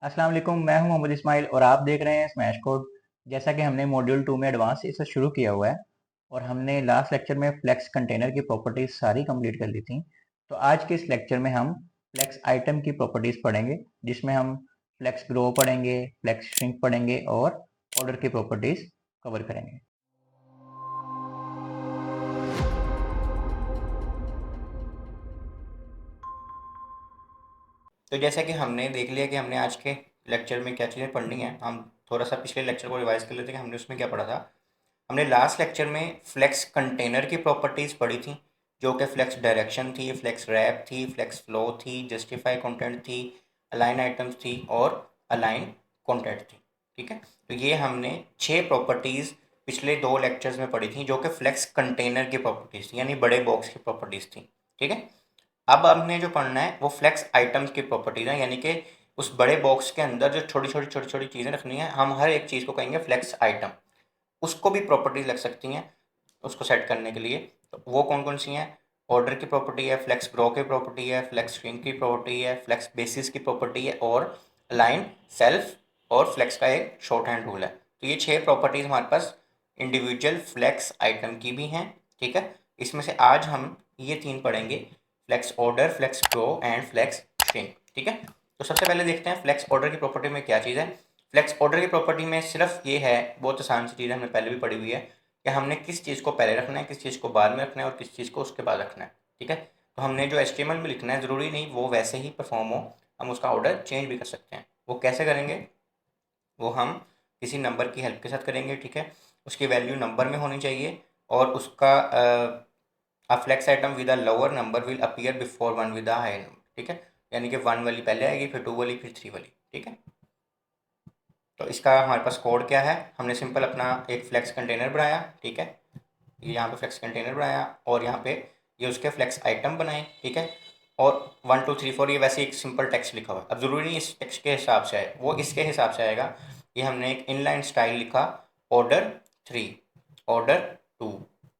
अस्सलाम वालेकुम, मैं हूं मोहम्मद इस्माइल और आप देख रहे हैं स्मैश कोड। जैसा कि हमने मॉड्यूल 2 में एडवांस इसे शुरू किया हुआ है और हमने लास्ट लेक्चर में फ्लेक्स कंटेनर की प्रॉपर्टीज सारी कंप्लीट कर ली थी। तो आज के इस लेक्चर में हम फ्लेक्स आइटम की प्रॉपर्टीज पढ़ेंगे, जिसमें हम फ्लेक्स ग्रो पढ़ेंगे, फ्लेक्स श्रिंक पढ़ेंगे और ऑर्डर की प्रॉपर्टीज कवर करेंगे। तो जैसा कि हमने देख लिया कि हमने आज के लेक्चर में क्या चीज़ें पढ़नी है, हम थोड़ा सा पिछले लेक्चर को रिवाइज कर लेते हैं कि हमने उसमें क्या पढ़ा था। हमने लास्ट लेक्चर में फ्लेक्स कंटेनर की प्रॉपर्टीज़ पढ़ी थी, जो कि फ्लेक्स डायरेक्शन थी, फ्लेक्स रैप थी, फ्लेक्स फ्लो थी, जस्टिफाई कंटेंट थी, अलाइन आइटम्स थी और अलाइन कंटेंट थी। ठीक है, तो ये हमने 6 प्रॉपर्टीज़ पिछले 2 लेक्चर्स में पढ़ी थी, जो कि फ्लेक्स कंटेनर की प्रॉपर्टीज़ थी, यानी बड़े बॉक्स की प्रॉपर्टीज़ थी। ठीक है, अब हमने जो पढ़ना है वो फ्लेक्स आइटम्स की प्रॉपर्टीज है, यानी कि उस बड़े बॉक्स के अंदर जो छोटी छोटी छोटी छोटी चीज़ें रखनी है, हम हर एक चीज़ को कहेंगे फ्लेक्स आइटम। उसको भी प्रॉपर्टीज लग सकती हैं उसको सेट करने के लिए। तो वो कौन कौन सी हैं? ऑर्डर की प्रॉपर्टी है, फ्लेक्स ग्रो की प्रॉपर्टी है, फ्लेक्स श्रिंक की प्रॉपर्टी है, फ्लेक्स बेसिस की प्रॉपर्टी है और लाइन सेल्फ और फ्लेक्स का एक शॉर्ट हैंड रूल है। तो ये 6 प्रॉपर्टीज हमारे पास इंडिविजुअल फ्लेक्स आइटम की भी हैं। ठीक है, इसमें से आज हम ये 3 पढ़ेंगे, flex order, flex grow and flex shrink. ठीक है, तो सबसे पहले देखते हैं फ्लेक्स ऑर्डर की प्रॉपर्टी में क्या चीज़ है। फ्लेक्स ऑर्डर की प्रॉपर्टी में सिर्फ ये है, बहुत आसान सी चीज़ हमने पहले भी पढ़ी हुई है, कि हमने किस चीज़ को पहले रखना है, किस चीज़ को बाद में रखना है और किस चीज़ को उसके बाद रखना है। ठीक है, तो हमने जो HTML में लिखना है ज़रूरी नहीं वो वैसे ही परफॉर्म हो, हम उसका ऑर्डर चेंज भी कर सकते हैं। वो कैसे करेंगे? वो हम किसी नंबर की हेल्प के साथ करेंगे। ठीक है, उसकी वैल्यू नंबर में होनी चाहिए और उसका a flex item with a lower number will appear before one with a high number. ठीक है, यानी कि 1 वाली पहले आएगी, फिर 2 वाली, फिर 3 वाली। ठीक है, तो इसका हमारे पास कोड क्या है? हमने सिंपल अपना एक फ्लेक्स कंटेनर बनाया। ठीक है, ये यहाँ पे फ्लेक्स कंटेनर बनाया और यहाँ पे ये उसके फ्लेक्स आइटम बनाए। ठीक है, और 1 2 3 4 ये वैसे एक सिंपल टेक्स्ट लिखा हुआ है। अब ज़रूरी नहीं इस टेक्स्ट के हिसाब से आए, वो इसके हिसाब से आएगा। ये हमने एक इनलाइन स्टाइल लिखा, ऑर्डर 3, ऑर्डर 2,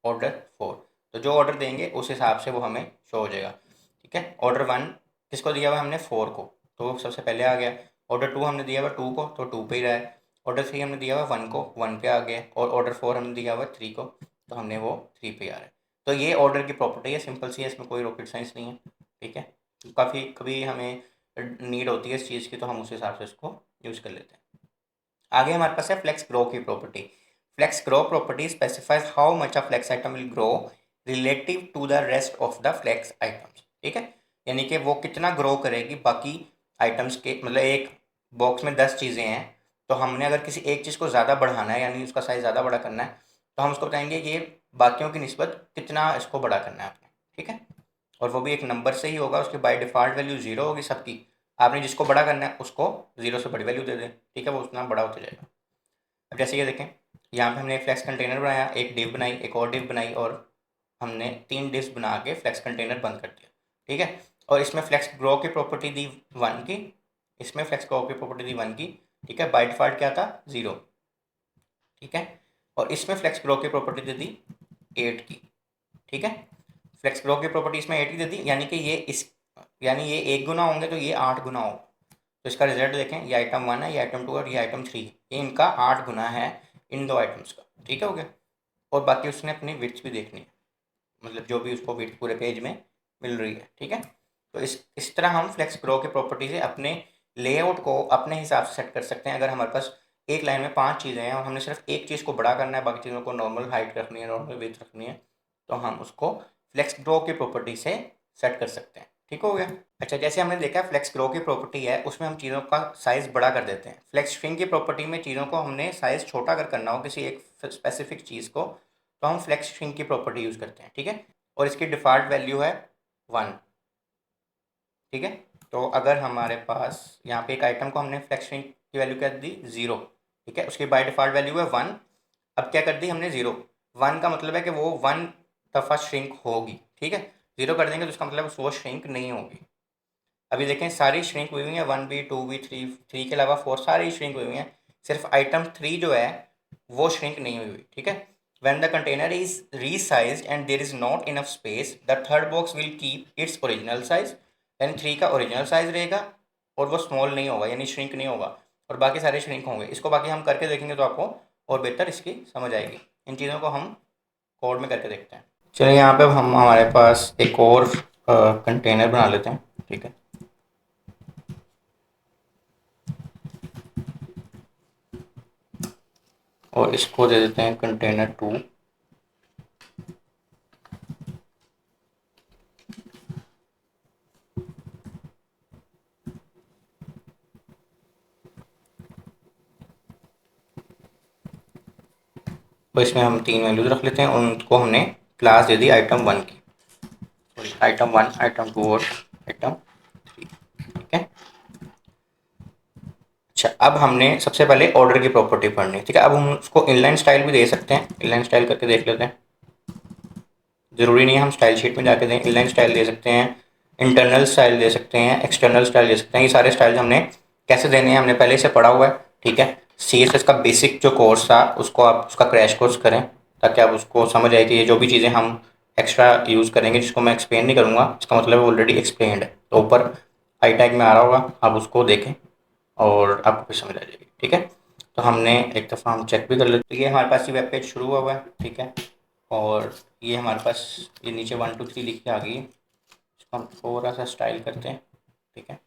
ऑर्डर 4। तो जो ऑर्डर देंगे उस हिसाब से वो हमें शो हो जाएगा। ठीक है, ऑर्डर 1 किसको दिया हुआ हमने? 4 को, तो सबसे पहले आ गया। ऑर्डर 2 हमने दिया हुआ 2 को, तो 2 पे ही रहा है। ऑर्डर 3 हमने दिया हुआ 1 को, 1 पे आ गया। और ऑर्डर 4 हमने दिया हुआ 3 को, तो हमने वो 3 पे आ रहा है। तो ये ऑर्डर की प्रॉपर्टी है, सिंपल सी है, इसमें कोई रॉकेट साइंस नहीं है। ठीक है, काफ़ी कभी हमें नीड होती है इस चीज़ की, तो हम उस हिसाब से इसको यूज़ कर लेते हैं। आगे हमारे पास है फ्लेक्स ग्रो की property. Flex grow property specifies how much a flex item will grow relative to the rest of the flex items. ठीक है, यानी कि वो कितना ग्रो करेगी बाकी आइटम्स के, मतलब एक बॉक्स में 10 चीज़ें हैं, तो हमने अगर किसी एक चीज़ को ज़्यादा बढ़ाना है, यानी उसका साइज़ ज़्यादा बड़ा करना है, तो हम उसको बताएंगे ये बाकियों की निस्बत कितना इसको बड़ा करना है आपने। ठीक है, और वो भी एक नंबर से ही होगा, उसकी बाय डिफ़ॉल्ट वैल्यू 0 होगी सबकी। आपने जिसको बड़ा करना है उसको 0 से बड़ी वैल्यू दे दें। ठीक है, वो उतना बड़ा होता जाएगा। अब जैसे ये देखें, यहाँ पे हमने एक फ्लेक्स कंटेनर बनाया, एक डिव बनाई, एक और डिव बनाई और हमने 3 डिव्स बना के फ्लेक्स कंटेनर बंद कर दिया। ठीक है, और इसमें फ्लेक्स ग्रो की प्रॉपर्टी दी 1 की, इसमें फ्लेक्स ग्रो की प्रॉपर्टी दी 1 की। ठीक है, बाय डिफ़ॉल्ट क्या था? 0। ठीक है, और इसमें फ्लेक्स ग्रो की प्रॉपर्टी दे दी 8 की। ठीक है, फ्लेक्स ग्रो की प्रॉपर्टी इसमें 8 की दे दी, यानी कि यानी ये 1 गुना होंगे तो ये 8 गुना हो। तो इसका रिजल्ट देखें, ये आइटम 1 है, ये आइटम 2 और ये आइटम 3, ये इनका 8 गुना है इन दो आइटम्स का। ठीक है, हो गया। और बाकी उसने अपनी विड्थ भी देखनी है, मतलब जो भी उसको विड्थ पूरे पेज में मिल रही है। ठीक है, तो इस तरह हम फ्लेक्स ग्रो के प्रॉपर्टी से अपने लेआउट को अपने हिसाब से सेट कर सकते हैं। अगर हमारे पास एक लाइन में 5 चीज़ें हैं और हमने सिर्फ एक चीज़ को बड़ा करना है, बाकी चीज़ों को नॉर्मल हाइट रखनी है, नॉर्मल विड्थ रखनी है, तो हम उसको फ्लेक्स ग्रो की प्रॉपर्टी से सेट कर सकते हैं। ठीक हो गया। अच्छा, जैसे हमने देखा फ्लेक्स ग्रो की प्रॉपर्टी है, उसमें हम चीज़ों का साइज़ बड़ा कर देते हैं। फ्लेक्स श्रिंक की प्रॉपर्टी में चीज़ों को हमने साइज़ छोटा अगर करना हो किसी एक स्पेसिफिक चीज़ को, तो हम फ्लेक्स श्रिंक की प्रॉपर्टी यूज़ करते हैं। ठीक है, और इसकी डिफ़ॉल्ट वैल्यू है 1। ठीक है, तो अगर हमारे पास यहाँ पे एक आइटम को हमने फ्लेक्स श्रिंक की वैल्यू क्या दी? 0। ठीक है, उसकी बाय डिफ़ॉल्ट वैल्यू है 1। अब क्या कर दी हमने? 0। 1 का मतलब है कि वो 1 दफ़ा श्रिंक होगी। ठीक है, 0 कर देंगे तो उसका मतलब वो श्रिंक नहीं होगी। अभी देखें, सारी श्रिंक हुई हुई है, 1 भी, 2 भी, 3 के अलावा 4 सारी श्रिंक हुई हुई हैं। सिर्फ आइटम 3 जो है वो श्रिंक नहीं हुई हुई। ठीक है, when the container is resized and there is not enough space, the third box will keep its original size, यानी 3 का ओरिजिनल साइज रहेगा और वो स्मॉल नहीं होगा, यानी श्रिंक नहीं होगा, और बाकी सारे श्रिंक होंगे। इसको बाकी हम करके देखेंगे तो आपको और बेहतर इसकी समझ आएगी। इन चीज़ों को हम कोड में करके देखते हैं। चलिए यहाँ पे अब हम हमारे पास एक और कंटेनर बना लेते हैं, ठीक है। और इसको दे देते हैं कंटेनर 2। तो इसमें हम 3 वैल्यूज रख लेते हैं और उनको हमने क्लास दे दी item 1 की, सॉरी item 1, item 2 और item 3, ठीक है। अच्छा, अब हमने सबसे पहले ऑर्डर की प्रॉपर्टी पढ़नी है, ठीक है। अब हम उसको इनलाइन स्टाइल भी दे सकते हैं, इनलाइन स्टाइल करके देख लेते हैं। ज़रूरी नहीं है हम स्टाइल शीट में जाके दें, इनलाइन स्टाइल दे सकते हैं, इंटरनल स्टाइल दे सकते हैं, एक्सटर्नल स्टाइल दे सकते हैं। ये सारे स्टाइल हमने कैसे देने हैं हमने पहले से पढ़ा हुआ है, ठीक है। CSS का बेसिक जो कोर्स था उसको आप उसका क्रैश कोर्स करें, ताकि आप उसको समझ आए कि ये जो भी चीज़ें हम एक्स्ट्रा यूज़ करेंगे, जिसको मैं एक्सप्लेन नहीं करूँगा, इसका मतलब ऑलरेडी एक्सप्लेन्ड है। तो ऊपर आई टैग में आ रहा होगा, आप उसको देखें और आपको फिर समझ आ जाएगी, ठीक है। तो हमने एक दफ़ा हम चेक भी कर लेते, तो ये हमारे पास ये वेब पेज शुरू हुआ है, ठीक है। और ये हमारे पास ये नीचे 1 2 3 लिख के आ गई है। इसको हम थोड़ा सा स्टाइल करते हैं, ठीक है।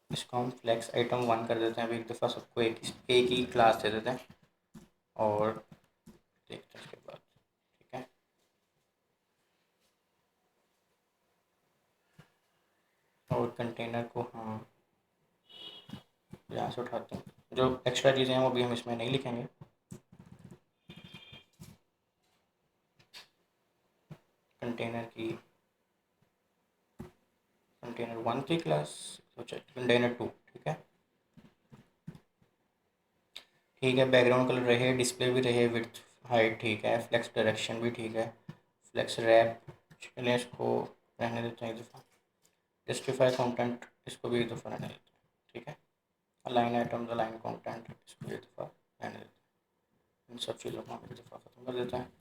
इसको हम फ्लैक्स item 1 कर देते हैं। अभी एक दफ़ा सबको एक ही क्लास दे देते हैं और देखते हैं उसके बाद, ठीक है। और कंटेनर को हम यहाँ से उठाते हैं, जो एक्स्ट्रा चीज़ें हैं वो भी हम इसमें नहीं लिखेंगे। कंटेनर की कंटेनर 1 की क्लास, कंटेनर 2, ठीक है। ठीक है, बैकग्राउंड कलर रहे, डिस्प्ले भी रहे, विड्थ हाइट ठीक है, फ्लेक्स डायरेक्शन भी ठीक है, फ्लेक्स रैप, चलिए इसको रहने देते हैं एक दफ़ा। जस्टिफाई कंटेंट, इसको भी एक दफ़ा रहने देते हैं, ठीक है। अलाइन आइटम, अलाइन कंटेंट, इसको भी एक दफ़ा रहने देते हैं। इन सब चीज़ों को हम एक दफ़ा ख़त्म कर देते हैं।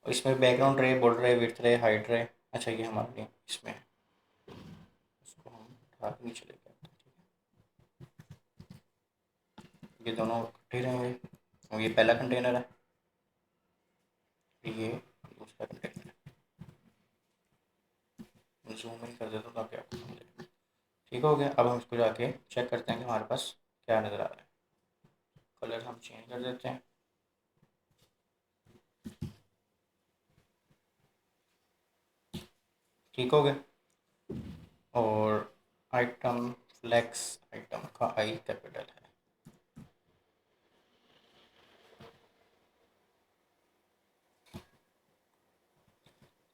और इसमें बैकग्राउंड रहे, बॉर्डर रहे, विड्थ रहे, हाइट रहे। अच्छा, ये हमारे लिए इसमें है, इसको हम उठा के नीचे लेके आते हैं, ठीक है। ये दोनों इकट्ठे रहेंगे और ये पहला कंटेनर है, ये दूसरा कंटेनर है। जूम इन कर देता हूँ ताकि आपको समझे। ठीक हो गया। अब हम इसको जाके चेक करते हैं कि हमारे पास क्या नज़र आ रहा है। कलर हम चेंज कर देते हैं, ठीक हो गया। और आइटम फ्लेक्स, आइटम का आई कैपिटल है।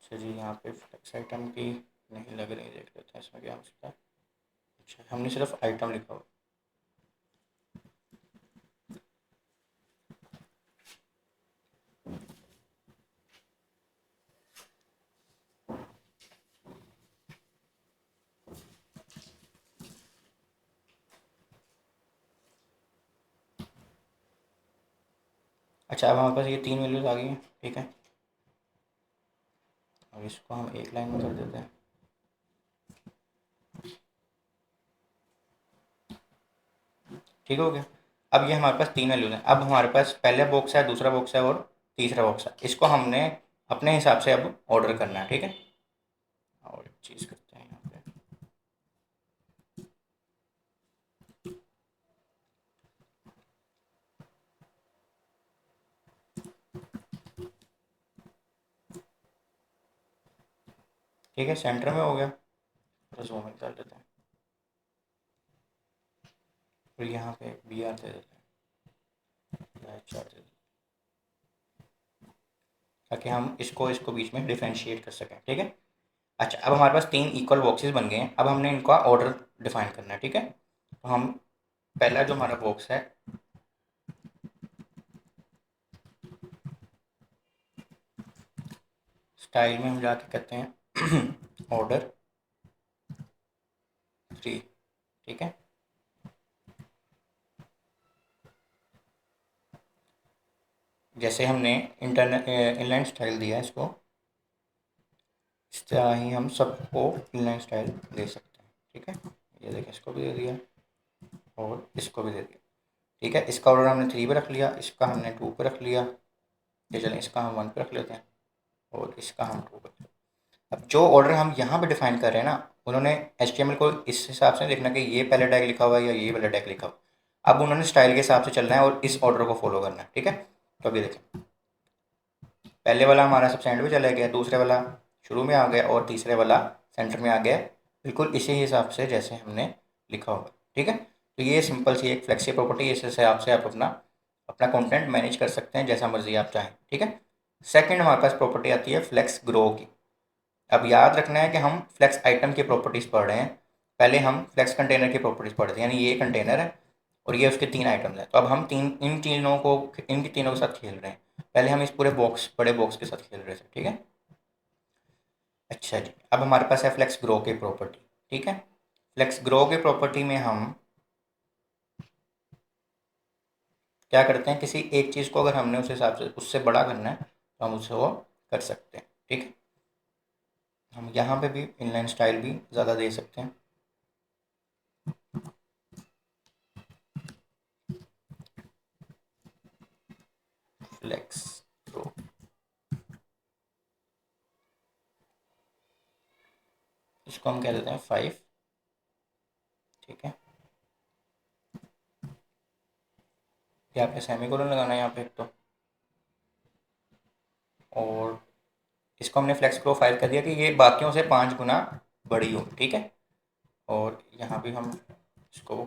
अच्छा जी, यहाँ पे फ्लेक्स आइटम की नहीं लग रही, देख लेते हैं इसमें क्या हो सकता है। अच्छा, हमने सिर्फ आइटम लिखा हुआ। अच्छा, अब हमारे पास ये 3 वैल्यूज आ गई हैं, ठीक है। अब इसको हम एक लाइन में कर देते हैं, ठीक हो गया। अब ये हमारे पास 3 वैल्यूज हैं। अब हमारे पास पहला बॉक्स है, दूसरा बॉक्स है और तीसरा बॉक्स है। इसको हमने अपने हिसाब से अब ऑर्डर करना है, ठीक है। और एक चीज़ करते हैं यहाँ पे, ठीक है, सेंटर में हो गया। थोड़ा जूम इन कर लेते हैं, फिर यहाँ पे BR दे देते हैं या HR दे देते हैं, ताकि हम इसको इसको बीच में डिफ्रेंशिएट कर सकें, ठीक है। अच्छा, अब हमारे पास 3 इक्वल बॉक्सेस बन गए हैं। अब हमने इनका ऑर्डर डिफाइन करना है, ठीक है। तो हम पहला जो हमारा बॉक्स है, स्टाइल में हम जाके कहते हैं ऑर्डर 3, ठीक है। जैसे हमने इनलाइन स्टाइल दिया है इसको, इस तरह ही हम सबको इनलाइन स्टाइल दे सकते हैं। ठीक है, ये देखिए इसको भी दे दिया और इसको भी दे दिया। ठीक है, इसका ऑर्डर हमने 3 पे रख लिया, इसका हमने 2 पे रख लिया। ये चलें, इसका हम 1 पे रख लेते हैं और इसका हम 2 पे। अब जो ऑर्डर हम यहाँ पे डिफाइन कर रहे हैं ना, उन्होंने HTML को इस हिसाब से देखना कि ये पहले टैग लिखा हुआ है या ये पहले टैग लिखा हुआ है। अब उन्होंने स्टाइल के हिसाब से चलना है और इस ऑर्डर को फॉलो करना है। ठीक है, तो अभी देखें, पहले वाला हमारा सबसे एंड में चला गया, दूसरे वाला शुरू में आ गया और तीसरे वाला सेंटर में आ गया, बिल्कुल इसी हिसाब से जैसे हमने लिखा होगा। ठीक है, तो ये सिंपल सी एक फ्लेक्सी प्रॉपर्टी, इस हिसाब से आप अपना अपना कंटेंट मैनेज कर सकते हैं जैसा मर्जी आप चाहें। ठीक है, सेकंड हमारे पास प्रॉपर्टी आती है फ्लेक्स ग्रो की। अब याद रखना है कि हम फ्लेक्स आइटम की प्रॉपर्टीज़ पढ़ रहे हैं, पहले हम फ्लेक्स कंटेनर की प्रॉपर्टीज़ पढ़ रहे थे, यानी ये कंटेनर है और ये उसके 3 आइटम्स हैं। तो अब हम इनकी तीनों के साथ खेल रहे हैं। पहले हम इस पूरे बॉक्स बड़े बॉक्स के साथ खेल रहे थे। ठीक है, अच्छा जी, अब हमारे पास है फ्लेक्स ग्रो की प्रॉपर्टी। ठीक है, फ्लेक्स ग्रो की प्रॉपर्टी में हम क्या करते हैं, किसी एक चीज़ को अगर हमने उस हिसाब से उससे बड़ा करना है तो हम उससे वो कर सकते हैं। ठीक है, हम यहाँ पे भी इनलाइन स्टाइल भी ज़्यादा दे सकते हैं। फ्लेक्स ग्रो, इसको हम कह देते हैं 5। ठीक है, यहाँ पे सेमीकोलन लगाना है यहाँ पे एक तो, और इसको हमने फ्लेक्स ग्रो 5 कर दिया कि ये बाकियों से 5 गुना बड़ी हो। ठीक है, और यहाँ भी हम इसको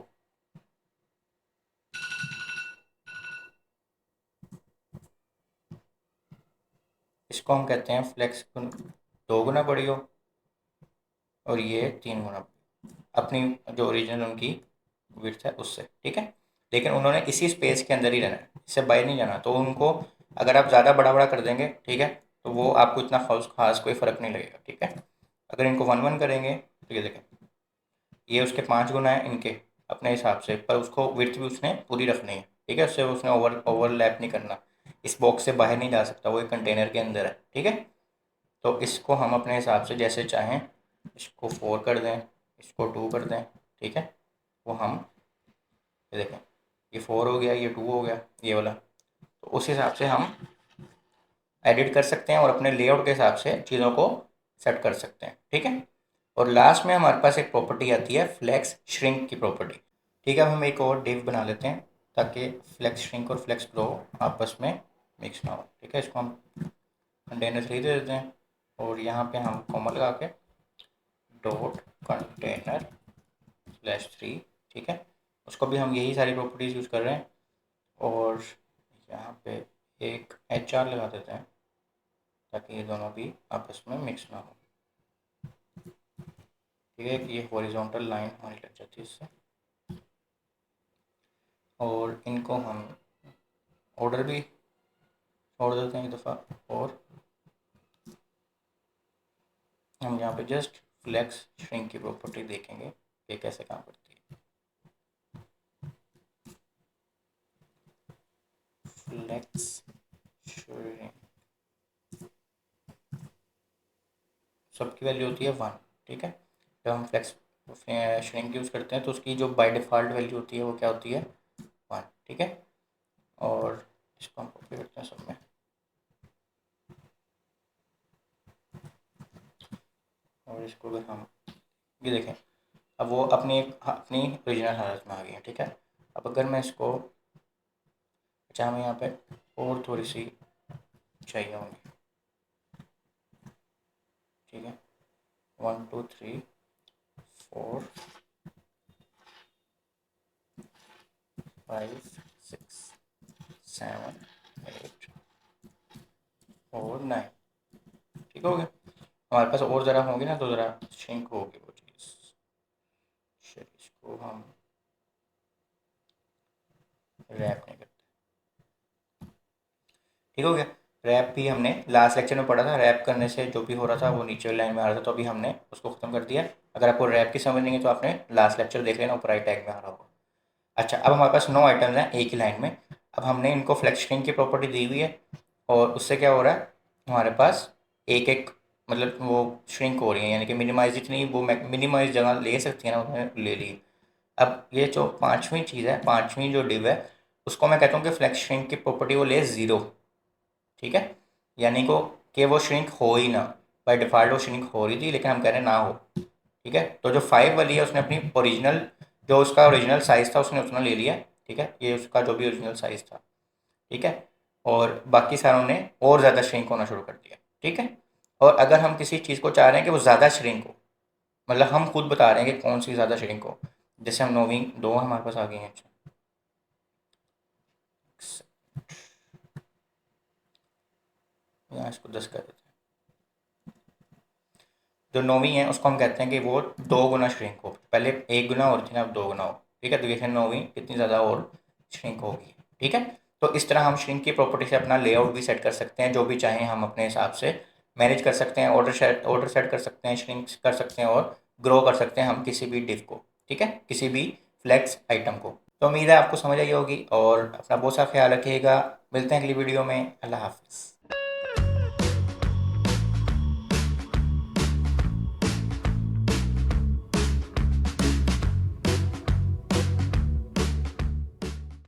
इसको हम कहते हैं फ्लेक्स 2 गुना बड़ी हो और ये 3 गुना, अपनी जो ओरिजिनल उनकी विड्थ है उससे। ठीक है, लेकिन उन्होंने इसी स्पेस के अंदर ही रहना है, इससे बाहर नहीं जाना। तो उनको अगर आप ज़्यादा बड़ा बड़ा कर देंगे, ठीक है, तो वो आपको इतना खास कोई फ़र्क नहीं लगेगा। ठीक है, अगर इनको 1 1 करेंगे तो ये देखें, ये उसके 5 गुना है इनके अपने हिसाब से, पर उसको विड्थ भी उसने पूरी रखनी है। ठीक है, उससे उसने ओवरलैप नहीं करना, इस बॉक्स से बाहर नहीं जा सकता, वो एक कंटेनर के अंदर है। ठीक है, तो इसको हम अपने हिसाब से जैसे चाहें, इसको 4 कर दें, इसको 2 कर दें। ठीक है, वो हम ये देखें, ये 4 हो गया, ये 2 हो गया, ये वाला। तो उस हिसाब से हम एडिट कर सकते हैं और अपने लेआउट के हिसाब से चीज़ों को सेट कर सकते हैं। ठीक है, और लास्ट में हमारे पास एक प्रॉपर्टी आती है फ्लेक्स श्रिंक की प्रॉपर्टी। ठीक है, अब हम एक और डिव बना लेते हैं ताकि फ्लेक्स श्रिंक और फ्लेक्स ग्रो आपस में मिक्स ना हो। ठीक है, इसको हम कंटेनर 3 दे देते हैं और यहाँ पे हम कॉमा लगा के डॉट कंटेनर /3। ठीक है, उसको भी हम यही सारी प्रॉपर्टीज़ यूज़ कर रहे हैं और यहाँ पे एक HR लगा देते हैं ताकि ये दोनों भी आपस में मिक्स ना हो। ठीक है, कि ये हॉरिजॉन्टल लाइन हमारी लग जाती है इससे, और इनको हम ऑर्डर भी छोड़ देते हैं एक दफ़ा, और हम यहाँ पे जस्ट फ्लेक्स श्रिंक की प्रॉपर्टी देखेंगे ये कैसे काम करती है। फ्लेक्स श्रिंक, सबकी वैल्यू होती है 1। ठीक है, जब हम फ्लेक्स श्रिंक यूज़ करते हैं तो उसकी जो बाय डिफ़ॉल्ट वैल्यू होती है वो क्या होती है, 1। ठीक है, और इसको हम कॉपी करते हैं सब में, और इसको अगर हम ये देखें, अब वो अपनी ओरिजिनल हालत में आ गई है। ठीक है, अब अगर मैं इसको, अच्छा हमें यहाँ पे और थोड़ी सी चाहिए होंगी। ठीक है, 1 2 3 4 5 6 7 8 और 9। ठीक हो गया, हमारे पास और ज़रा होंगी ना तो ज़रा श्रिंक होगी वो चीज़। चलिए इसको हम रैप नहीं करते। ठीक हो गया, रैप भी हमने लास्ट लेक्चर में पढ़ा था, रैप करने से जो भी हो रहा था वो नीचे वाली लाइन में आ रहा था, तो अभी हमने उसको ख़त्म कर दिया। अगर आपको रैप की समझ नहीं है तो आपने लास्ट लेक्चर देख लेना, ऊपर राइट टैग में आ रहा होगा। अच्छा, अब हमारे पास 9 आइटम्स हैं एक ही लाइन में, अब हमने इनको फ्लेक्स श्रिंक की प्रॉपर्टी दी हुई है और उससे क्या हो रहा है, हमारे पास एक एक मतलब वो श्रिंक हो रही है, यानी कि मिनिमाइज जितनी वो मिनिमाइज जगह ले सकती है ना उन्होंने ले ली। अब ये जो पांचवी चीज़ है, पांचवी जो डिव है, उसको मैं कहता हूँ कि फ्लेक्स श्रिंक की प्रॉपर्टी वो ले ज़ीरो। ठीक है, यानी को कि वो श्रिंक हो ही ना, बाय डिफ़ॉल्ट वो श्रिंक हो रही थी लेकिन हम कह रहे हैं ना हो। ठीक है, तो जो 5 वाली है उसने अपनी ओरिजिनल, जो उसका ओरिजिनल साइज़ था उसने उतना ले लिया। ठीक है, ये उसका जो भी ओरिजिनल साइज़ था। ठीक है, और बाकी सारों ने और ज़्यादा श्रिंक होना शुरू कर दिया। ठीक है, और अगर हम किसी चीज़ को चाह रहे हैं कि वो ज़्यादा श्रिंक हो, मतलब हम खुद बता रहे हैं कि कौन सी ज़्यादा श्रिंक हो, जैसे हम नोविंग दो हमारे पास आ गई हैं। अच्छा, यहाँ इसको 10 कर देते हैं। जो नौवीं है उसको हम कहते हैं कि वो 2 गुना श्रिंक हो, पहले 1 गुना और थी ना, अब 2 गुना हो। ठीक है, तो देखिए नौवीं कितनी ज़्यादा और श्रिंक होगी। ठीक है, तो इस तरह हम श्रिंक की प्रॉपर्टी से अपना लेआउट भी सेट कर सकते हैं, जो भी चाहें हम अपने हिसाब से मैनेज कर सकते हैं, ऑर्डर सेट कर सकते हैं, श्रिंक कर सकते हैं और ग्रो कर सकते हैं हम किसी भी डिव को। ठीक है, किसी भी फ्लेक्स आइटम को। तो उम्मीद है आपको समझ आई होगी और अपना बहुत सा ख्याल रखिएगा। मिलते हैं अगली वीडियो में। अल्लाह हाफिज़।